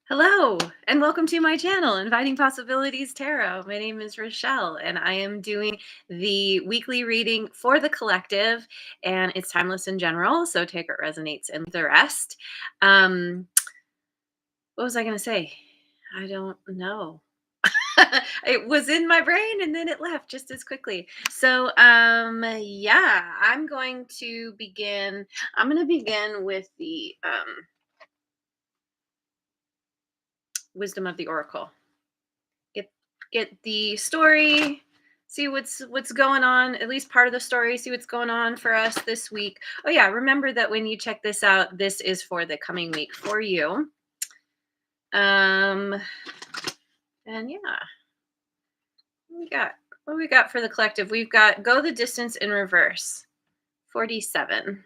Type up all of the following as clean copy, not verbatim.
Hello, and welcome to my channel, Inviting Possibilities Tarot. My name is Rochelle, and I am doing the weekly reading for the collective, and it's timeless in general, so take what resonates and the rest. Um, what was I going to say? I don't know. It was in my brain and then it left just as quickly. So, yeah, I'm going to begin with the wisdom of the oracle. Get the story, see what's going on, at least part of the story, see what's going on for us this week. Oh yeah, remember that when you check this out, this is for the coming week for you. Um and yeah, what we got for the collective? We've got go the distance in reverse. 47.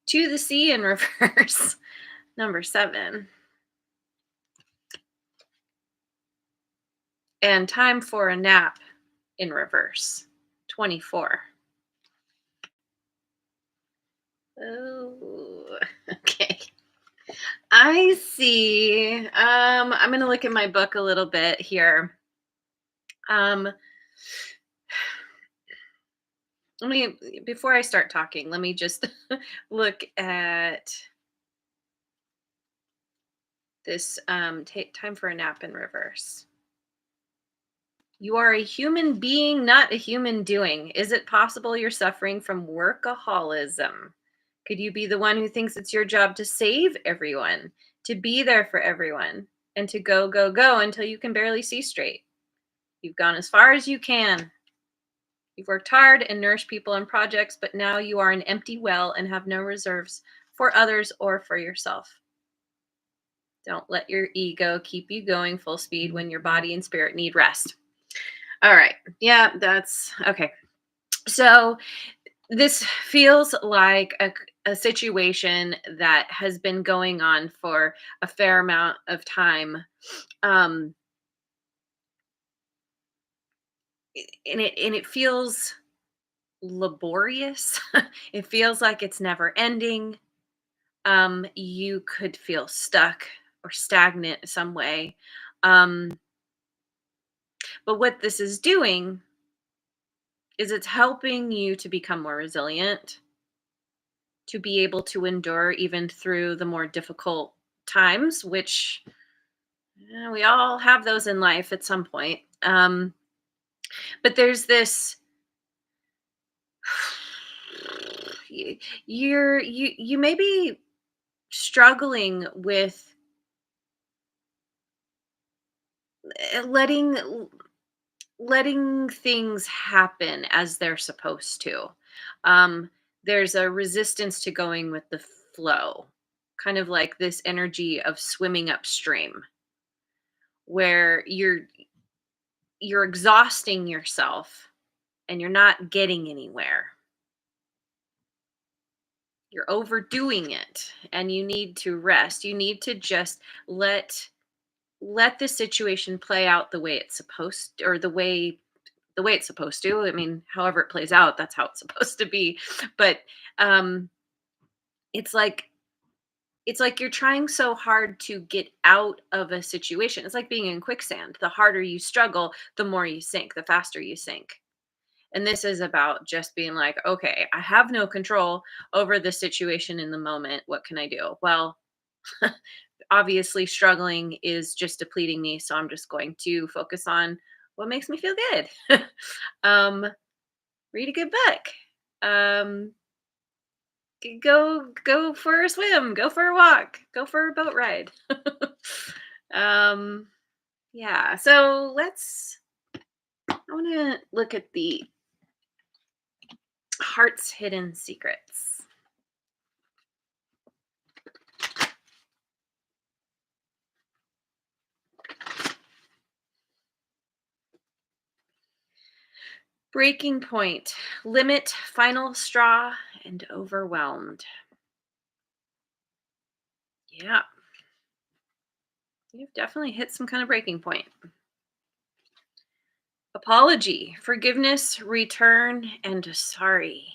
To the sea in reverse. Number 7. And time for a nap in reverse. 24. Oh, okay. I see. I'm gonna look at my book a little bit here. Um, let me before I start talking, let me just look at this. Take time for a nap in reverse. You are a human being, not a human doing. Is it possible you're suffering from workaholism? Could you be the one who thinks it's your job to save everyone, to be there for everyone, and to go, go, go until you can barely see straight? You've gone as far as you can. You've worked hard and nourished people and projects, but now you are an empty well and have no reserves for others or for yourself. Don't let your ego keep you going full speed when your body and spirit need rest. All right. Yeah, that's okay. So this feels like a situation that has been going on for a fair amount of time. Um, and it feels laborious. It feels like it's never ending. You could feel stuck or stagnant some way. Um, but what this is doing is it's helping you to become more resilient, to be able to endure even through the more difficult times, which we all have those in life at some point. But there's this you may be struggling with letting things happen as they're supposed to. Um, there's a resistance to going with the flow, kind of like this energy of swimming upstream, where you're exhausting yourself and you're not getting anywhere. You're overdoing it and you need to rest. You need to just let the situation play out the way it's supposed or the way it's supposed to. I mean, however it plays out, that's how it's supposed to be. But um it's like it's like you're trying so hard to get out of a situation. It's like being in quicksand. The harder you struggle, the more you sink, the faster you sink. And this is about just being like, okay, I have no control over the situation in the moment. What can I do? Well, obviously struggling is just depleting me, so I'm just going to focus on what makes me feel good. um Read a good book. Um, go for a swim, go for a walk, go for a boat ride. um, yeah. So I want to look at the heart's hidden secrets. Breaking point, limit, final straw, and overwhelmed. Yeah, you've definitely hit some kind of breaking point. Apology, forgiveness, return, and sorry.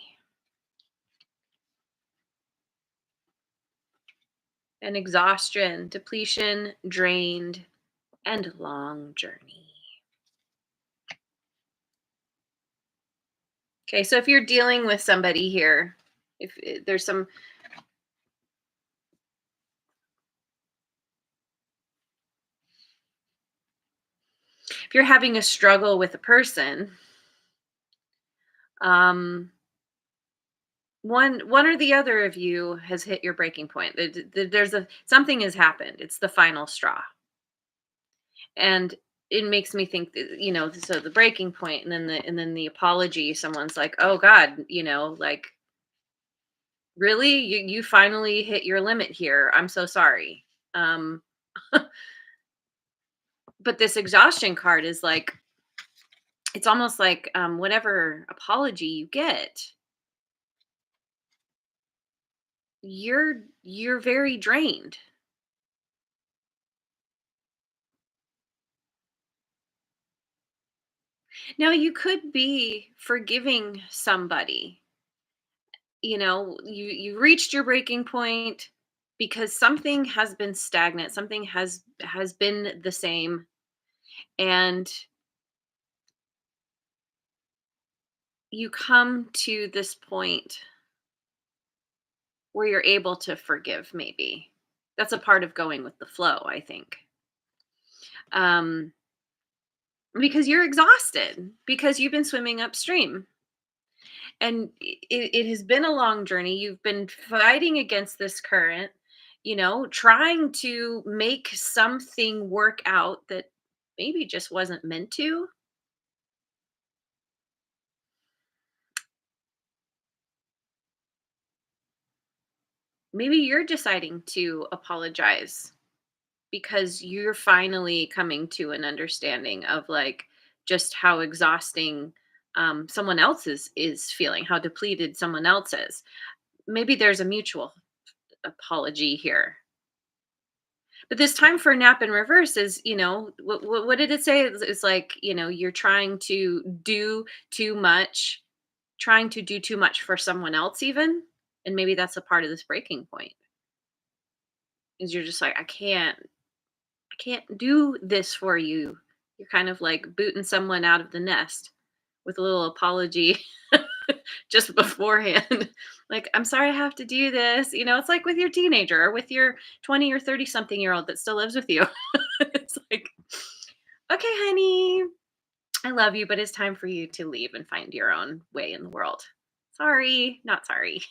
and exhaustion, depletion, drained, and long journey. Okay, so if you're dealing with somebody here, if there's some, if you're having a struggle with a person, um, one or the other of you has hit your breaking point. There's a something has happened. It's the final straw, and it makes me think that, so the breaking point, and then the apology. Someone's like, "Oh God, like really, you finally hit your limit here. I'm so sorry." Um, but this exhaustion card is like, it's almost like, whatever apology you get, you're very drained. Now you could be forgiving somebody. You reached your breaking point because something has been stagnant, something has been the same, and you come to this point where you're able to forgive, maybe. That's a part of going with the flow, I think. Um because you're exhausted, because you've been swimming upstream, and it has been a long journey. You've been fighting against this current, trying to make something work out that maybe just wasn't meant to. Maybe you're deciding to apologize because you're finally coming to an understanding of, like, just how exhausting someone else is feeling, how depleted someone else is. Maybe there's a mutual apology here. But this time for a nap in reverse is, what did it say? It's like, you're trying to do too much, trying to do too much for someone else, even. And maybe that's a part of this breaking point, is you're just like, I can't do this for you. You're kind of like booting someone out of the nest with a little apology just beforehand. Like, I'm sorry I have to do this. It's like with your teenager or with your 20 or 30 something year old that still lives with you. It's like, okay, honey, I love you, but it's time for you to leave and find your own way in the world. Sorry, not sorry.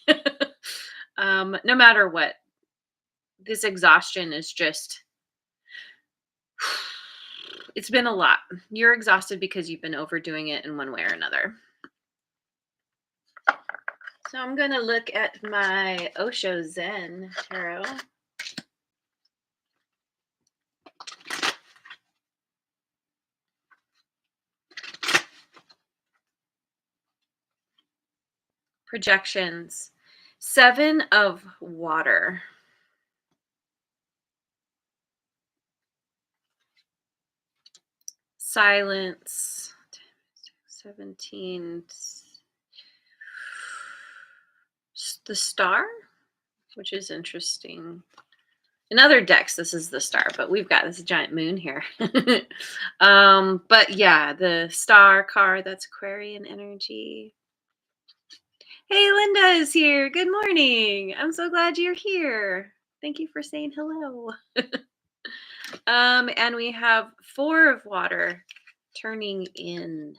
No matter what, this exhaustion is just, it's been a lot. You're exhausted because you've been overdoing it in one way or another. So I'm going to look at my Osho Zen tarot. Projections. 7 of water. Silence. 17. The star, which is interesting. In other decks, this is the star, but we've got this giant moon here. But yeah, the star card, that's Aquarian energy. Hey, Linda is here. Good morning. I'm so glad you're here. Thank you for saying hello. And we have 4 of water turning in.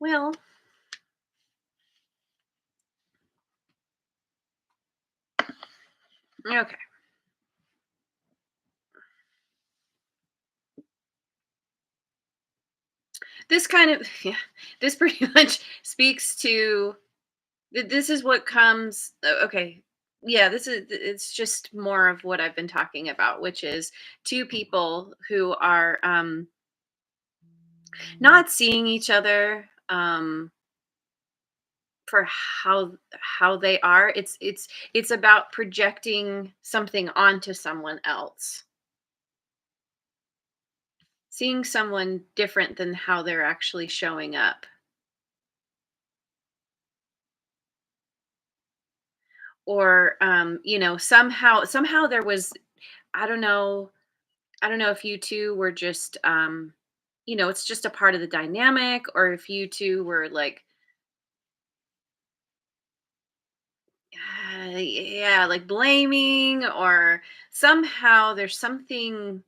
Well, okay. This kind of, yeah, this pretty much speaks to, this is what comes, okay. Yeah, it's just more of what I've been talking about, which is 2 people who are not seeing each other for how they are. It's about projecting something onto someone else, seeing someone different than how they're actually showing up, or somehow there was, I don't know, if you two were just it's just a part of the dynamic, or if you two were like, yeah, like blaming, or somehow there's something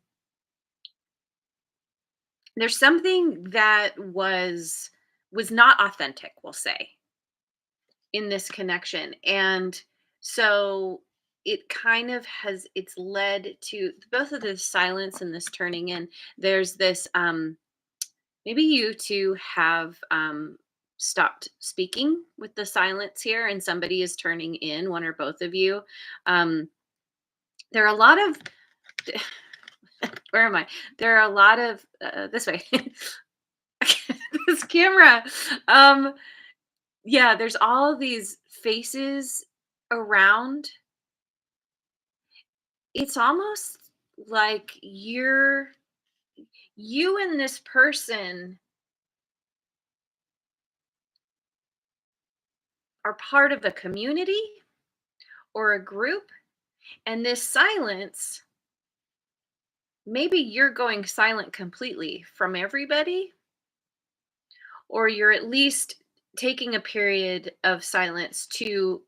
that was not authentic, we'll say, in this connection. And so it kind of has it's led to both of the silence and this turning in. There's this maybe you two have stopped speaking with the silence here, and somebody is turning in, one or both of you. um there are a lot of where am I? There are a lot of this way. This camera. um yeah, there's all these faces around. It's almost like you and this person are part of a community or a group, and this silence, maybe you're going silent completely from everybody, or you're at least taking a period of silence to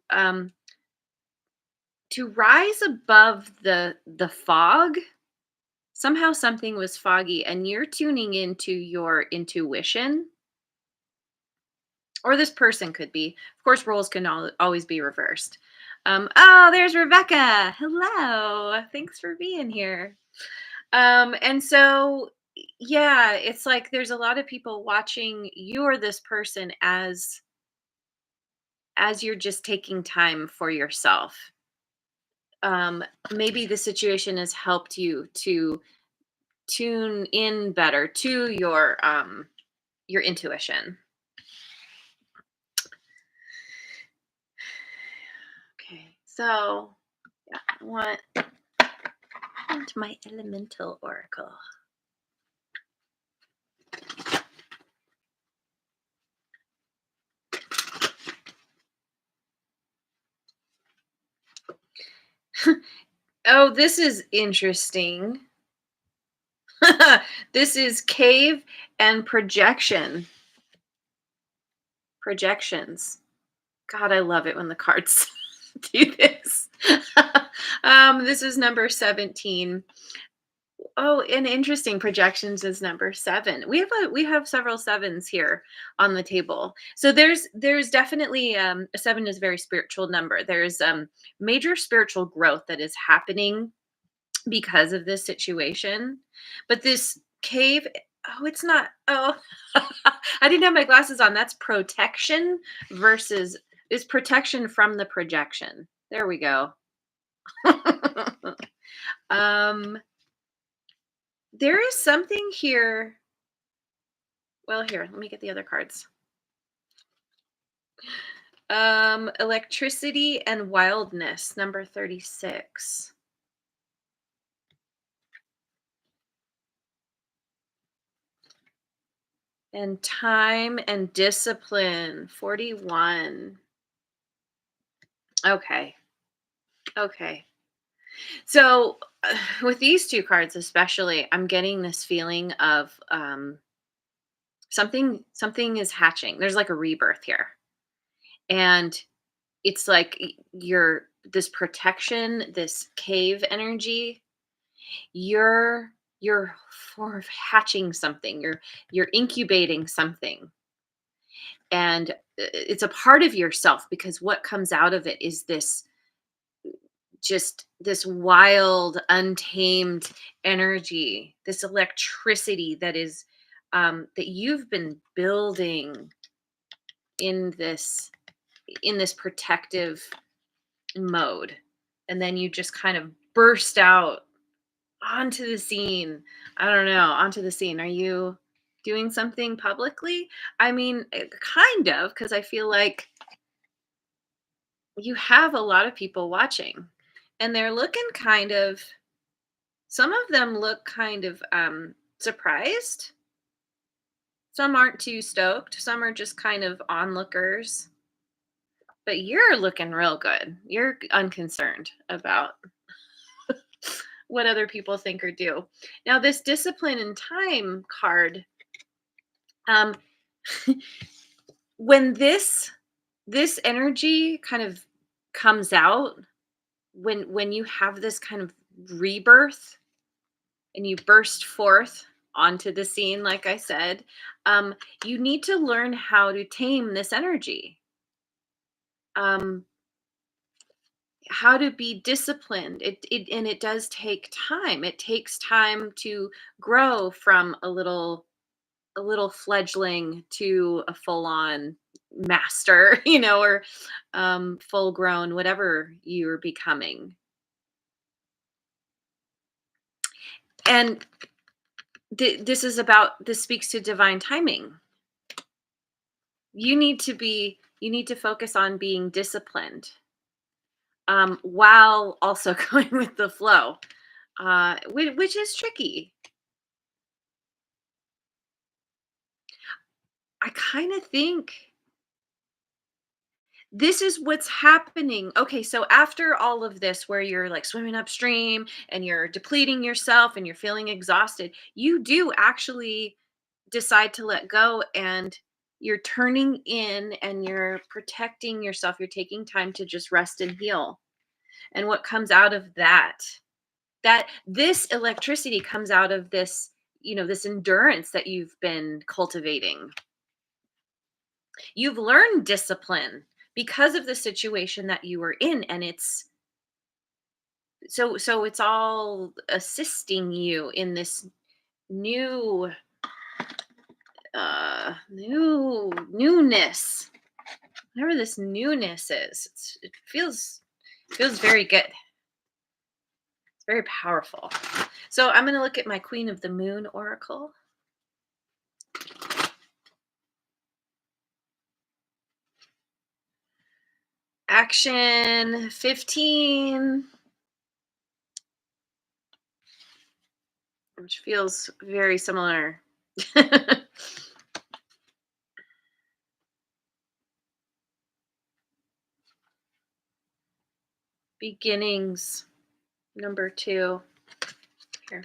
rise above the fog. Somehow something was foggy, and you're tuning into your intuition, or this person could be. Of course, roles can always be reversed. Oh, there's Rebecca. Hello. Thanks for being here. And so, yeah, it's like there's a lot of people watching you or this person as you're just taking time for yourself. Um, Maybe the situation has helped you to tune in better to your intuition. Okay, so yeah, I want my elemental oracle. Oh, this is interesting. This is cave and projections. God, I love it when the cards do this. This is number 17. Oh, and interesting, projections is number 7. We have several sevens here on the table. So there's definitely a 7 is a very spiritual number. There's major spiritual growth that is happening because of this situation. But this cave, oh, it's not. Oh, I didn't have my glasses on. That's protection versus is protection from the projection. There we go. um there is something here. Well, here, let me get the other cards. Electricity and wildness, number 36. And time and discipline, 41. Okay. Okay. So, with these two cards especially, I'm getting this feeling of something is hatching. There's like a rebirth here. And it's like you're this protection, this cave energy, you're you're for hatching something. You're incubating something. And it's a part of yourself, because what comes out of it is this wild, untamed energy, this electricity that is that you've been building in this protective mode, and then you just kind of burst out onto the scene. I don't know, onto the scene. Are you doing something publicly? I mean, kind of, because I feel like you have a lot of people watching, and they're looking kind of, some of them look kind of surprised. Some aren't too stoked. Some are just kind of onlookers. But you're looking real good. You're unconcerned about what other people think or do. Now, this discipline and time card, um, when this energy kind of comes out, when you have this kind of rebirth and you burst forth onto the scene, like I said, you need to learn how to tame this energy. Um, how to be disciplined. It does take time. It takes time to grow from a little fledgling to a full on master, or full grown, whatever you're becoming. And this speaks to divine timing. You need to focus on being disciplined, while also going with the flow, which is tricky. I kind of think this is what's happening. Okay, so after all of this, where you're like swimming upstream and you're depleting yourself and you're feeling exhausted, you do actually decide to let go, and you're turning in and you're protecting yourself. You're taking time to just rest and heal. And what comes out of that this electricity comes out of this endurance that you've been cultivating. You've learned discipline because of the situation that you were in, and it's all assisting you in this new newness, whatever this newness is. It feels very good. It's very powerful. So I'm going to look at my Queen of the Moon oracle. Action 15, which feels very similar. Beginnings, number 2. Here.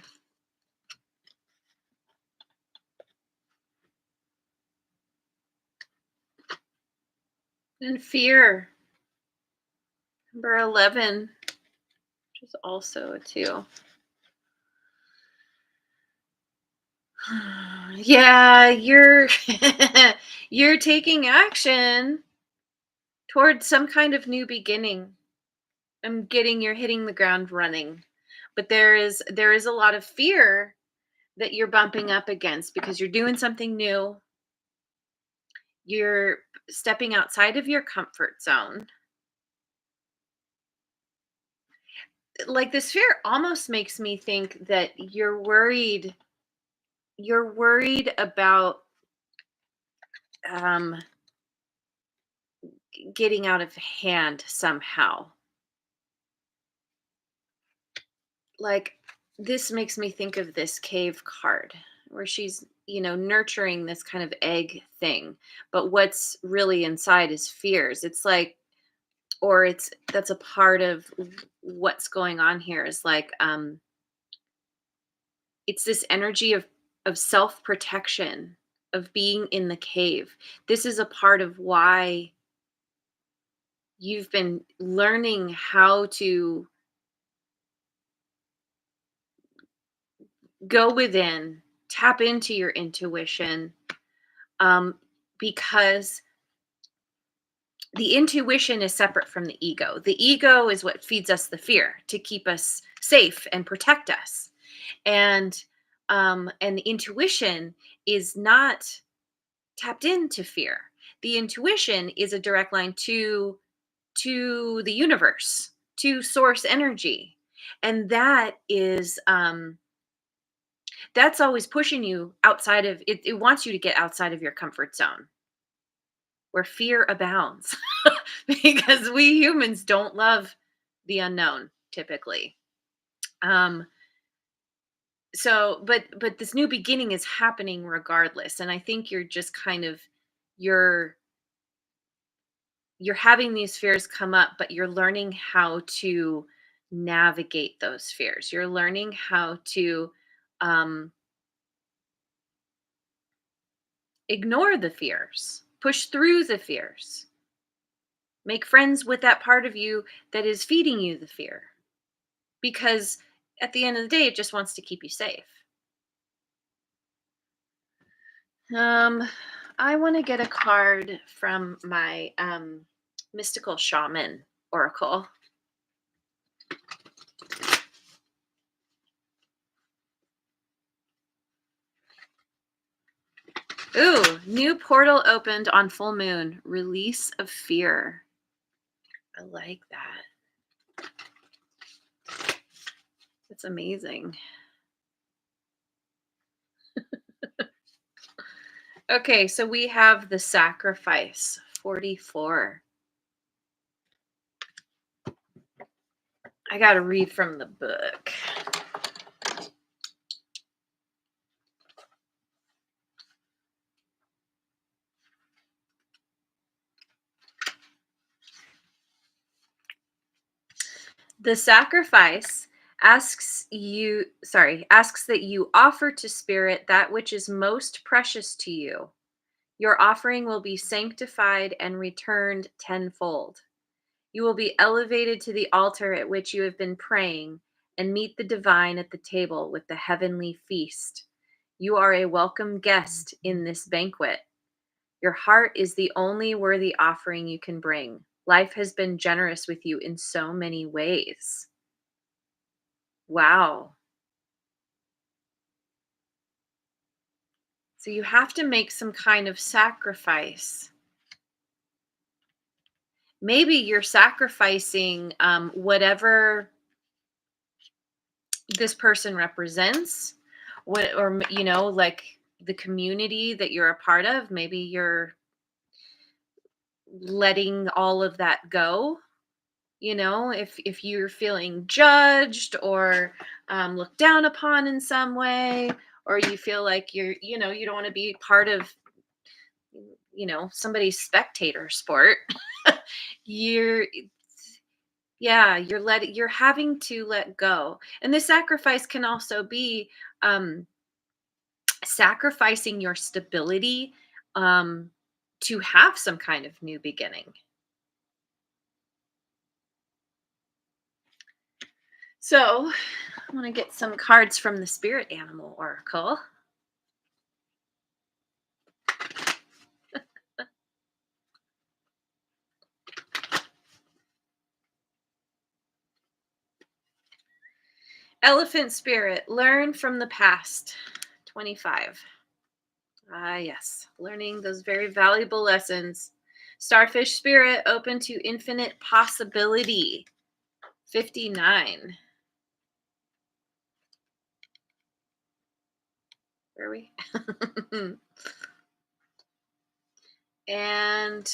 And fear, number 11, which is also a 2. Yeah, you're taking action towards some kind of new beginning. You're hitting the ground running. But there is a lot of fear that you're bumping up against because you're doing something new. You're stepping outside of your comfort zone. Like, this fear almost makes me think that you're worried about um getting out of hand somehow. Like, this makes me think of this cave card where she's, nurturing this kind of egg thing, but what's really inside is fears. It's like, or it's that's a part of what's going on here, is like, it's this energy of self-protection, of being in the cave. This is a part of why you've been learning how to go within, tap into your intuition, um, because the intuition is separate from the ego. The ego is what feeds us the fear to keep us safe and protect us, and the intuition is not tapped into fear. The intuition is a direct line to the universe, to source energy, and that's always pushing you outside of it. It wants you to get outside of your comfort zone, where fear abounds, because we humans don't love the unknown typically. Um, but this new beginning is happening regardless, and I think you're just kind of you're you're having these fears come up, but you're learning how to navigate those fears. You're learning how to um, ignore the fears, push through the fears, make friends with that part of you that is feeding you the fear. Because at the end of the day, it just wants to keep you safe. Um, I want to get a card from my mystical shaman oracle. Ooh, new portal opened on full moon. Release of fear. I like that. That's amazing. Okay, so we have the sacrifice 44. I got to read from the book. The sacrifice asks that you offer to spirit that which is most precious to you. Your offering will be sanctified and returned tenfold. You will be elevated to the altar at which you have been praying and meet the divine at the table with the heavenly feast. You are a welcome guest in this banquet. Your heart is the only worthy offering you can bring. Life has been generous with you in so many ways. Wow. So you have to make some kind of sacrifice. Maybe you're sacrificing whatever this person represents, what, or like the community that you're a part of. Maybe you're letting all of that go. If you're feeling judged or looked down upon in some way, or you feel like you don't want to be part of somebody's spectator sport. you're Yeah, you're having to let go. And the sacrifice can also be um sacrificing your stability um to have some kind of new beginning. So I want to get some cards from the spirit animal oracle. Elephant spirit, learn from the past. 25. Ah, yes, learning those very valuable lessons. Starfish spirit, open to infinite possibility. 59. Where are we? And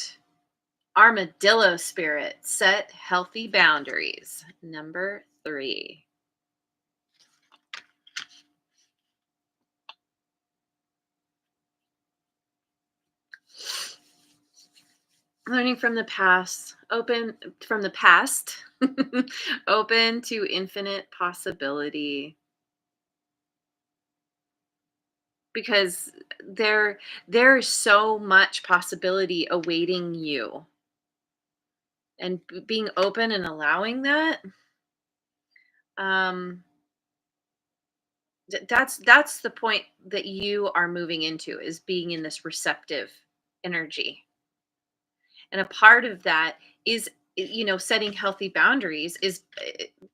armadillo spirit, set healthy boundaries. Number 3. Learning from the past, open from the past, open to infinite possibility. Because there is so much possibility awaiting you, and being open and allowing that, um that's the point that you are moving into, is being in this receptive energy. And a part of that is, setting healthy boundaries is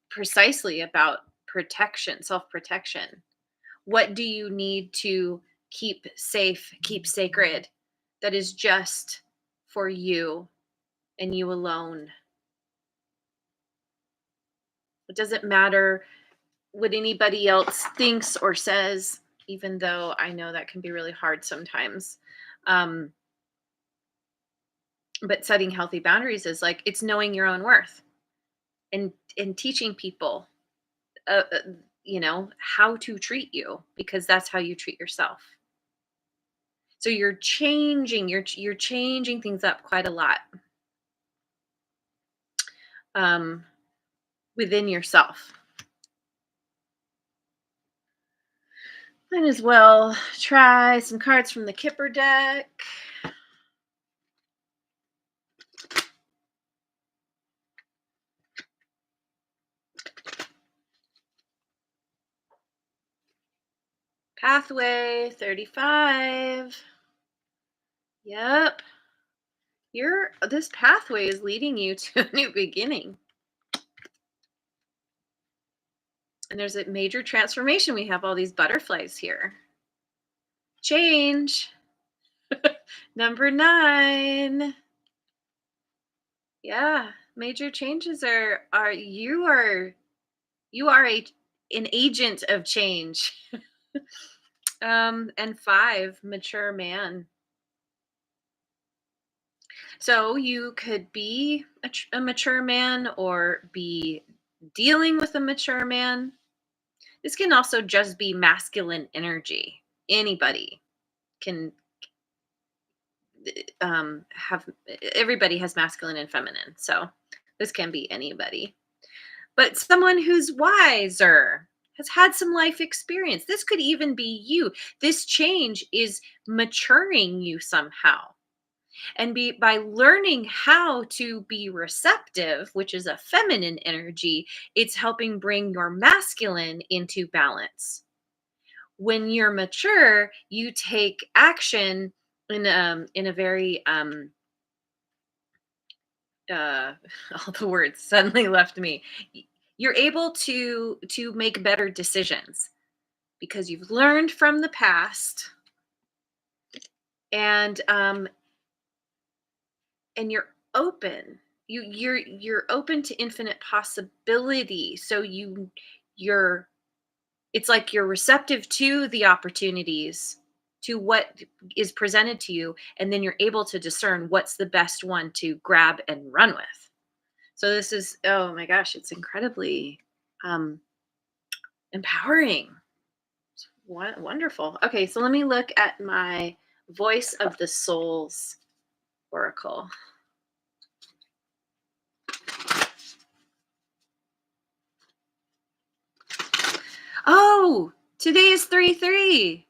precisely about protection, self-protection. What do you need to keep safe, keep sacred, that is just for you and you alone? It doesn't matter what anybody else thinks or says, even though I know that can be really hard sometimes. Um, but setting healthy boundaries is like, it's knowing your own worth, and teaching people, uh, uh, how to treat you, because that's how you treat yourself. So you're changing things up quite a lot. um, within yourself. Might as well try some cards from the Kipper deck. Pathway 35. Yep. This pathway is leading you to a new beginning. And there's a major transformation. We have all these butterflies here. Change. Number 9. Yeah, major changes are you are an agent of change. And 5, mature man. So you could be a mature man or be dealing with a mature man. This can also just be masculine energy. Anybody can have, everybody has masculine and feminine. So this can be anybody. But someone who's wiser, has had some life experience. This could even be you. This change is maturing you somehow. And by learning how to be receptive, which is a feminine energy, it's helping bring your masculine into balance. When you're mature, you take action in a very all the words suddenly left me. You're able to make better decisions because you've learned from the past, and you're open. You're open to infinite possibility. So you're it's like you're receptive to the opportunities, to what is presented to you, and then you're able to discern what's the best one to grab and run with. So this is, oh my gosh, it's incredibly um empowering. Wonderful. Okay, so let me look at my Voice of the Souls oracle. Oh, today is 3-3.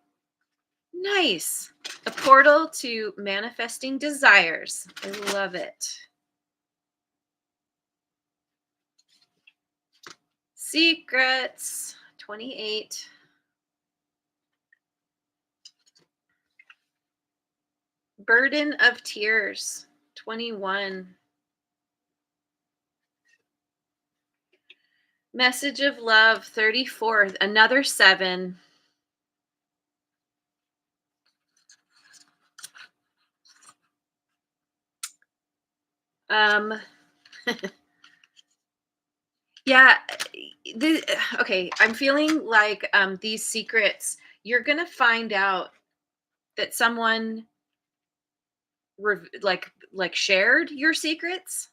Nice. A portal to manifesting desires. I love it. Secrets 28. Burden of tears 21. Message of love 34. Another 7. Um Yeah, okay, I'm feeling like these secrets, you're going to find out that someone shared your secrets.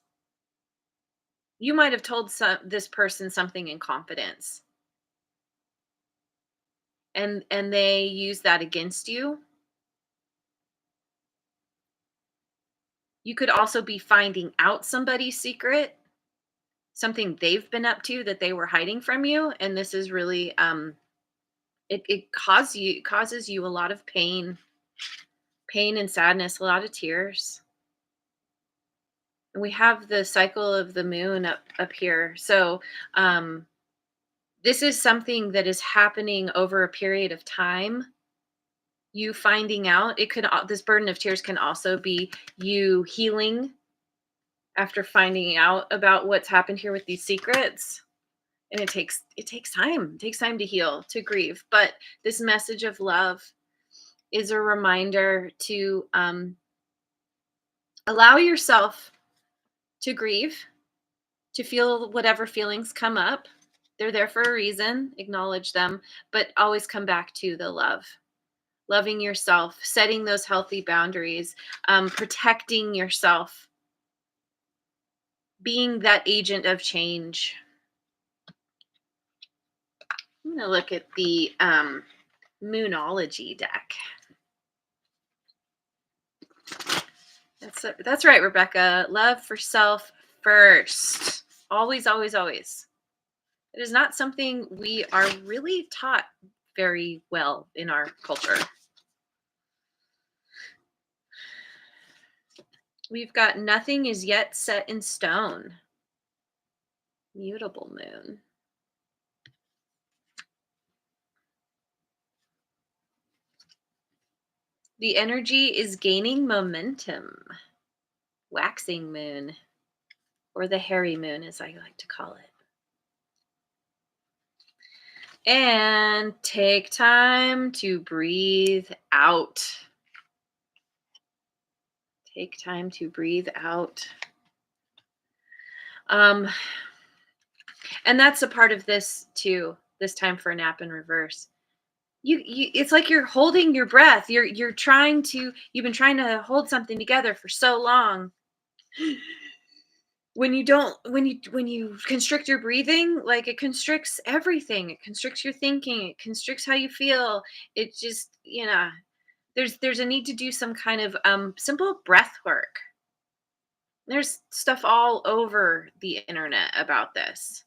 You might have told this person something in confidence, and they use that against you. You could also be finding out somebody's secret, something they've been up to that they were hiding from you, and this is really it causes you a lot of pain and sadness, a lot of tears. And we have the cycle of the moon up here. So this is something that is happening over a period of time. You finding out, this burden of tears can also be you healing after finding out about what's happened here with these secrets. And it takes time. It takes time to heal, to grieve. But this message of love is a reminder to allow yourself to grieve, to feel whatever feelings come up. They're there for a reason. Acknowledge them, but always come back to the love. Loving yourself, setting those healthy boundaries, protecting yourself, being that agent of change. I'm going to look at the Moonology deck. That's right, Rebecca. Love for self first. Always, always, always. It is not something we are really taught very well in our culture. We've got nothing is yet set in stone. Mutable moon. The energy is gaining momentum. Waxing moon, or the hairy moon, as I like to call it. And take time to breathe out. Take time to breathe out. And that's a part of this too. This time for a nap in reverse. You it's like you're holding your breath. You've been trying to hold something together for so long. When you constrict your breathing, like, it constricts everything. It constricts your thinking, it constricts how you feel. It just, there's a need to do some kind of simple breath work. There's stuff all over the internet about this.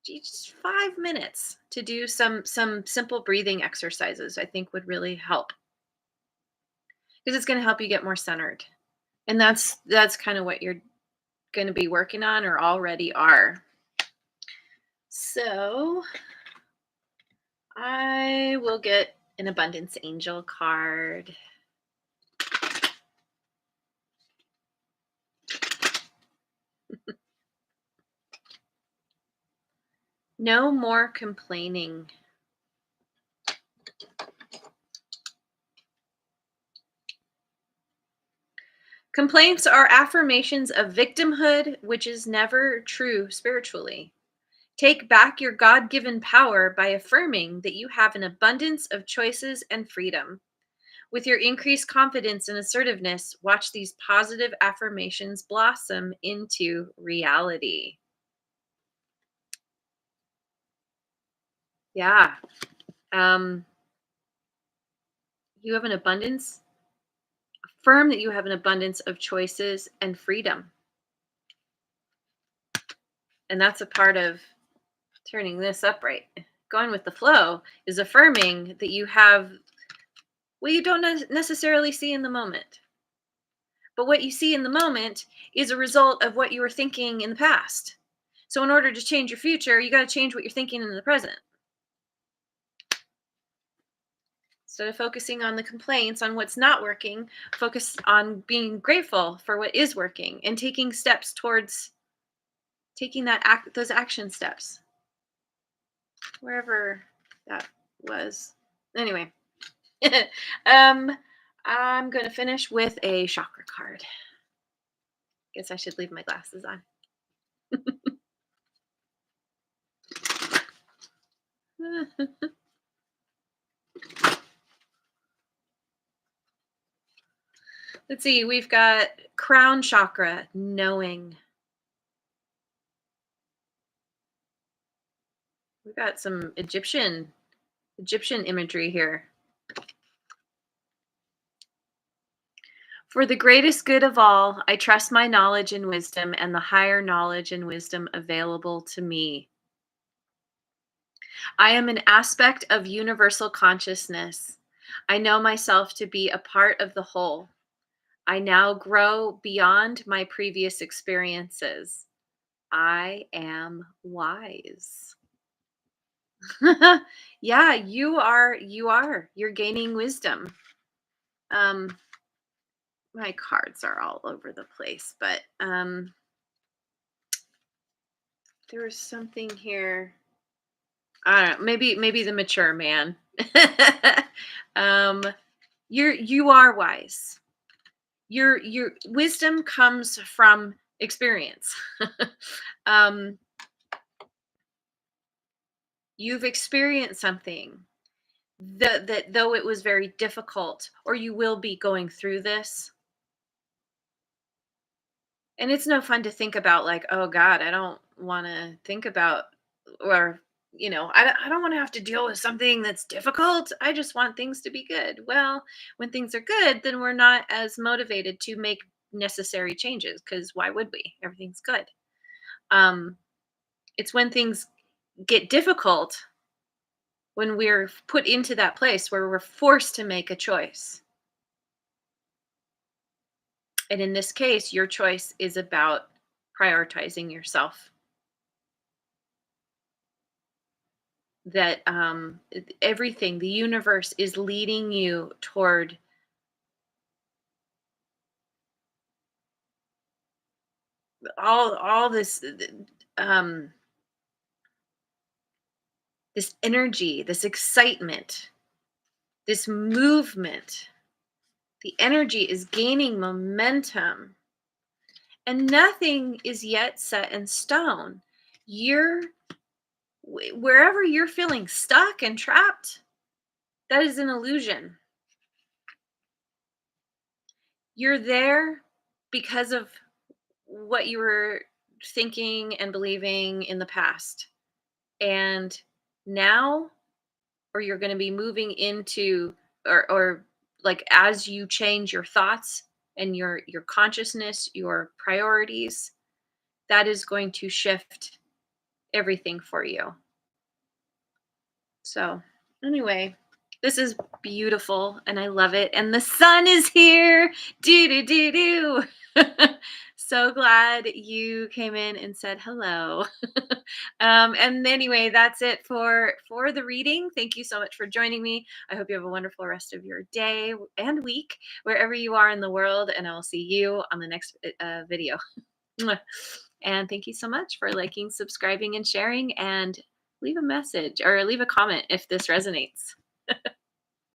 Just 5 minutes to do some simple breathing exercises, I think, would really help, because it's going to help you get more centered. And that's kind of what you're going to be working on, or already are. So I will get an abundance angel card. No more complaining. Complaints are affirmations of victimhood, which is never true spiritually. Take back your God given power by affirming that you have an abundance of choices and freedom. With your increased confidence and assertiveness, watch these positive affirmations blossom into reality. Yeah. Um, you have an abundance. Affirm that you have an abundance of choices and freedom. And that's a part of turning this upright. Going with the flow is affirming that you have what you don't necessarily see in the moment. But what you see in the moment is a result of what you were thinking in the past. So in order to change your future, you got to change what you're thinking in the present. Instead of focusing on the complaints, on what's not working, focus on being grateful for what is working and taking steps towards taking those action steps. Wherever that was. Anyway, I'm going to finish with a chakra card. Guess I should leave my glasses on. Let's see, we've got crown chakra, knowing. We've got some Egyptian imagery here. For the greatest good of all, I trust my knowledge and wisdom and the higher knowledge and wisdom available to me. I am an aspect of universal consciousness. I know myself to be a part of the whole. I now grow beyond my previous experiences. I am wise. Yeah, you are. You're gaining wisdom. My cards are all over the place, but there was something here. I don't know, maybe the mature man. You are wise. Your wisdom comes from experience. um, you've experienced something that though it was very difficult, or you will be going through this. And it's no fun to think about, like, oh God, I don't want to think about, or, I don't want to have to deal with something that's difficult. I just want things to be good. Well, when things are good, then we're not as motivated to make necessary changes, because why would we? Everything's good. Um, it's when things get difficult, when we're put into that place where we're forced to make a choice. And in this case, your choice is about prioritizing yourself. That everything, the universe is leading you toward all this um, this energy, this excitement, this movement. The energy is gaining momentum, and nothing is yet set in stone. You're wherever you're feeling stuck and trapped, that is an illusion. You're there because of what you were thinking and believing in the past. And now, or you're going to be moving into, or like as you change your thoughts and your consciousness, your priorities, that is going to shift everything for you. So, anyway, this is beautiful and I love it. And the sun is here. Do, do, do, do. So glad you came in and said hello. And anyway, that's it for the reading. Thank you so much for joining me. I hope you have a wonderful rest of your day and week wherever you are in the world. And I will see you on the next video. Mwah. And thank you so much for liking, subscribing, and sharing. And leave a message or leave a comment if this resonates.